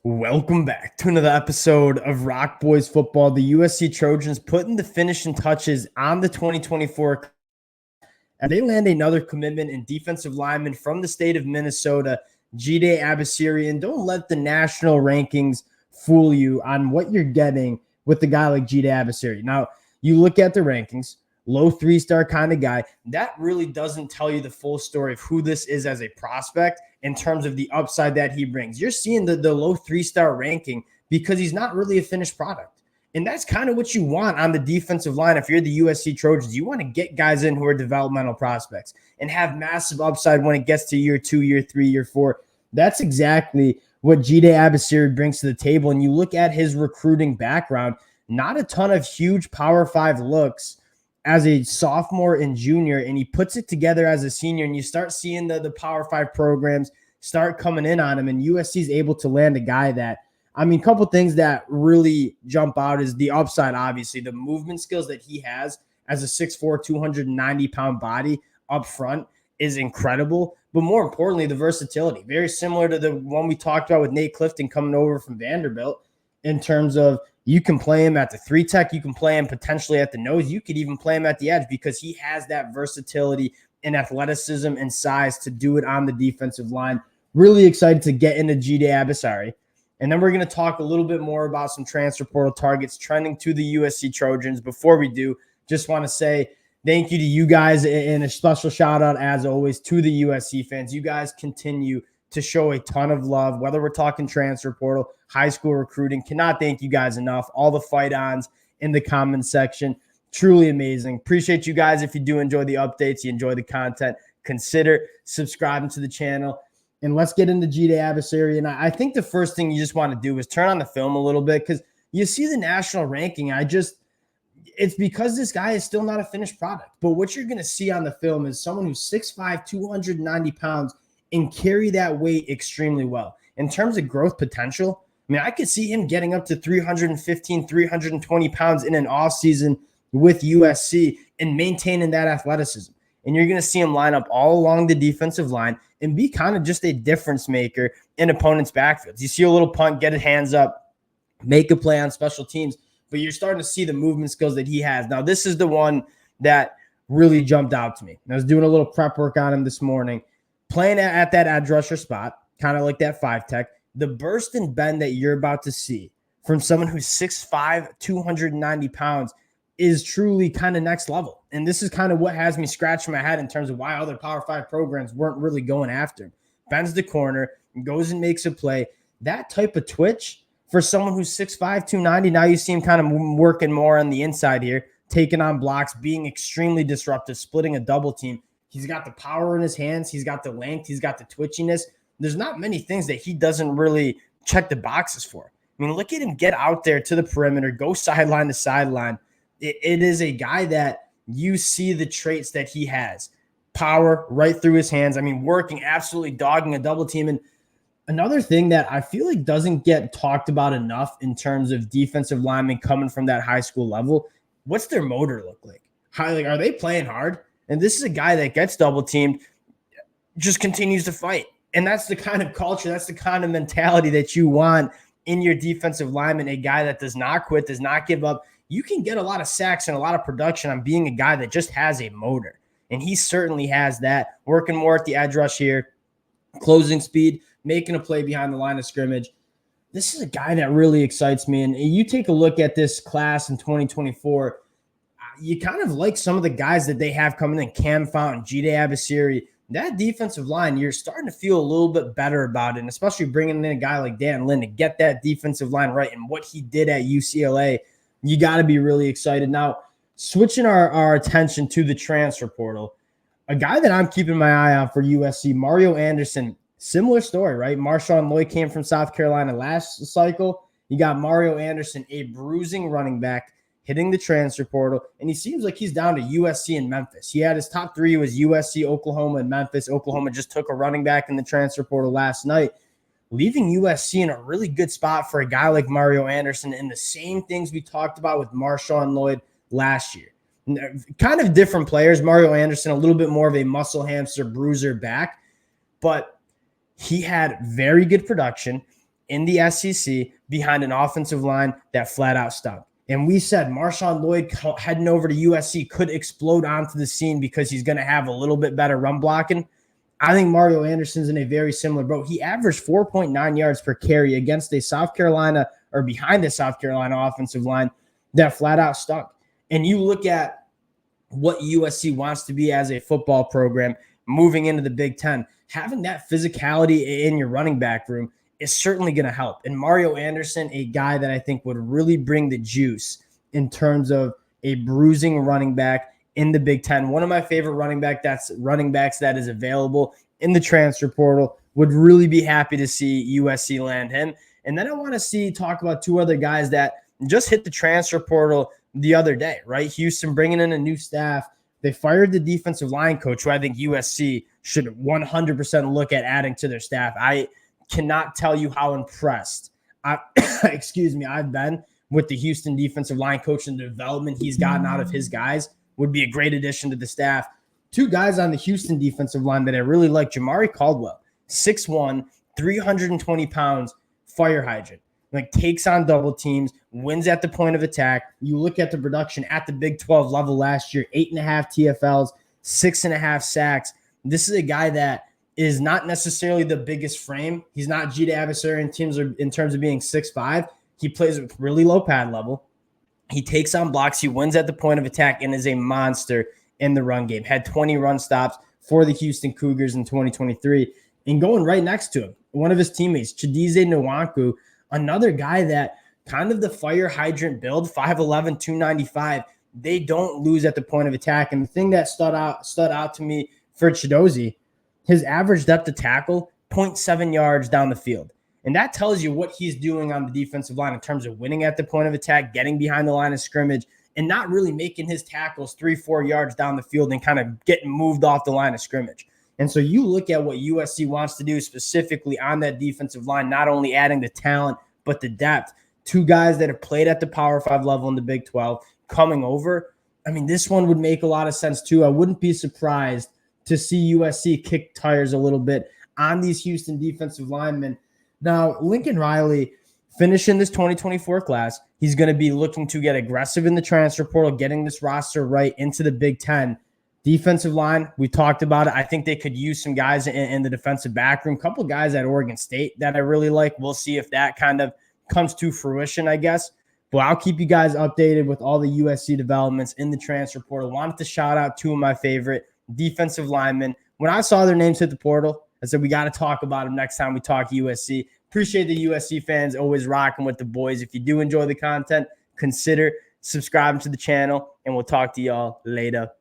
Welcome back to another episode of Rock Boys Football. The USC Trojans putting the finishing touches on the 2024, and they land another commitment in defensive lineman from the state of Minnesota, Jide Abasiri. And don't let the national rankings fool you on what you're getting with a guy like Jide Abasiri. Now, you look at the rankings, low three-star kind of guy. That really doesn't tell you the full story of who this is as a prospect in terms of the upside that he brings. You're seeing the low three-star ranking because he's not really a finished product. And that's kind of what you want on the defensive line. If you're the USC Trojans, you want to get guys in who are developmental prospects and have massive upside when it gets to year 2, year 3, year 4. That's exactly what Jide Abasiri brings to the table. And you look at his recruiting background, not a ton of huge Power 5 looks as a sophomore and junior, and he puts it together as a senior, and you start seeing the Power 5 programs start coming in on him, and USC is able to land a guy that, a couple things that really jump out is the upside, obviously. The movement skills that he has as a 6'4", 290-pound body up front is incredible, but more importantly, the versatility. Very similar to the one we talked about with Nate Clifton coming over from Vanderbilt in terms of you can play him at the 3-tech. You can play him potentially at the nose. You could even play him at the edge because he has that versatility and athleticism and size to do it on the defensive line. Really excited to get into Jide Abasiri. And then we're going to talk a little bit more about some transfer portal targets trending to the USC Trojans. Before we do, just want to say thank you to you guys and a special shout out, as always, to the USC fans. You guys continue to show a ton of love, whether we're talking transfer portal, high school recruiting. Cannot thank you guys enough. All the fight-ons in the comments section, truly amazing. Appreciate you guys. If you do enjoy the updates, you enjoy the content, consider subscribing to the channel. And let's get into Jide Abasiri. And I think the first thing you just want to do is turn on the film a little bit because you see the national ranking. It's because this guy is still not a finished product. But what you're going to see on the film is someone who's 6'5", 290 pounds, and carry that weight extremely well. In terms of growth potential, I could see him getting up to 315, 320 pounds in an offseason with USC and maintaining that athleticism. And you're going to see him line up all along the defensive line and be kind of just a difference maker in opponents' backfields. You see a little punt, get his hands up, make a play on special teams, but you're starting to see the movement skills that he has. Now, this is the one that really jumped out to me. I was doing a little prep work on him this morning. Playing at that edge rusher spot, kind of like that 5-tech, the burst and bend that you're about to see from someone who's 6'5", 290 pounds is truly kind of next level. And this is kind of what has me scratching my head in terms of why other Power 5 programs weren't really going after him. Bends the corner, goes and makes a play. That type of twitch for someone who's 6'5", 290, now you see him kind of working more on the inside here, taking on blocks, being extremely disruptive, splitting a double team. He's got the power in his hands. He's got the length. He's got the twitchiness. There's not many things that he doesn't really check the boxes for. Look at him get out there to the perimeter, go sideline to sideline. It is a guy that you see the traits that he has. Power right through his hands. Working, absolutely dogging a double team. And another thing that I feel like doesn't get talked about enough in terms of defensive linemen coming from that high school level, what's their motor look like? Are they playing hard? And this is a guy that gets double teamed, just continues to fight. And that's the kind of culture, that's the kind of mentality that you want in your defensive lineman, a guy that does not quit, does not give up. You can get a lot of sacks and a lot of production on being a guy that just has a motor. And he certainly has that, working more at the edge rush here, closing speed, making a play behind the line of scrimmage. This is a guy that really excites me. And you take a look at this class in 2024, you kind of like some of the guys that they have coming in, Cam Fountain, Jide Abasiri. That defensive line, you're starting to feel a little bit better about it, and especially bringing in a guy like Dan Lynn to get that defensive line right and what he did at UCLA, you got to be really excited. Now, switching our attention to the transfer portal, a guy that I'm keeping my eye on for USC, Mario Anderson, similar story, right? Marshawn Lloyd came from South Carolina last cycle. You got Mario Anderson, a bruising running back, hitting the transfer portal, and he seems like he's down to USC and Memphis. He had his top 3 was USC, Oklahoma, and Memphis. Oklahoma just took a running back in the transfer portal last night, leaving USC in a really good spot for a guy like Mario Anderson, and the same things we talked about with Marshawn Lloyd last year. Kind of different players. Mario Anderson, a little bit more of a muscle hamster, bruiser back, but he had very good production. in the SEC behind an offensive line that flat out stunk. And we said Marshawn Lloyd heading over to USC could explode onto the scene because he's going to have a little bit better run blocking. I think Mario Anderson's in a very similar boat. He averaged 4.9 yards per carry against a South Carolina or behind the South Carolina offensive line that flat out stunk. And you look at what USC wants to be as a football program moving into the Big Ten, having that physicality in your running back room is certainly going to help. And Mario Anderson, a guy that I think would really bring the juice in terms of a bruising running back in the Big Ten. One of my favorite running backs that is available in the transfer portal. Would really be happy to see USC land him. And then I want to talk about two other guys that just hit the transfer portal the other day, right? Houston bringing in a new staff. They fired the defensive line coach, who I think USC should 100% look at adding to their staff. I cannot tell you how impressed I've been with the Houston defensive line coach and the development he's gotten out of his guys. Would be a great addition to the staff. Two guys on the Houston defensive line that I really like, Jamari Caldwell, 6'1", 320 pounds, fire hydrant. Like, takes on double teams, wins at the point of attack. You look at the production at the Big 12 level last year, 8.5 TFLs, 6.5 sacks. This is a guy that is not necessarily the biggest frame. He's not Jide Abasiri in terms of being 6'5". He plays with really low pad level. He takes on blocks. He wins at the point of attack and is a monster in the run game. Had 20 run stops for the Houston Cougars in 2023. And going right next to him, one of his teammates, Chidize Nwankwu, another guy that kind of the fire hydrant build, 5'11", 295. They don't lose at the point of attack. And the thing that stood out to me for Chidozie, his average depth of tackle, 0.7 yards down the field. And that tells you what he's doing on the defensive line in terms of winning at the point of attack, getting behind the line of scrimmage, and not really making his tackles 3-4 yards down the field and kind of getting moved off the line of scrimmage. And so you look at what USC wants to do specifically on that defensive line, not only adding the talent, but the depth. Two guys that have played at the Power 5 level in the Big 12 coming over. I mean, this one would make a lot of sense too. I wouldn't be surprised to see USC kick tires a little bit on these Houston defensive linemen. Now, Lincoln Riley, finishing this 2024 class, he's going to be looking to get aggressive in the transfer portal, getting this roster right into the Big Ten. Defensive line, we talked about it. I think they could use some guys in the defensive back room, a couple of guys at Oregon State that I really like. We'll see if that kind of comes to fruition, I guess. But I'll keep you guys updated with all the USC developments in the transfer portal. Wanted to shout out two of my favorite defensive linemen. When I saw their names hit the portal, I said, we got to talk about them next time we talk USC. Appreciate the USC fans always rocking with the boys. If you do enjoy the content, consider subscribing to the channel, and we'll talk to y'all later.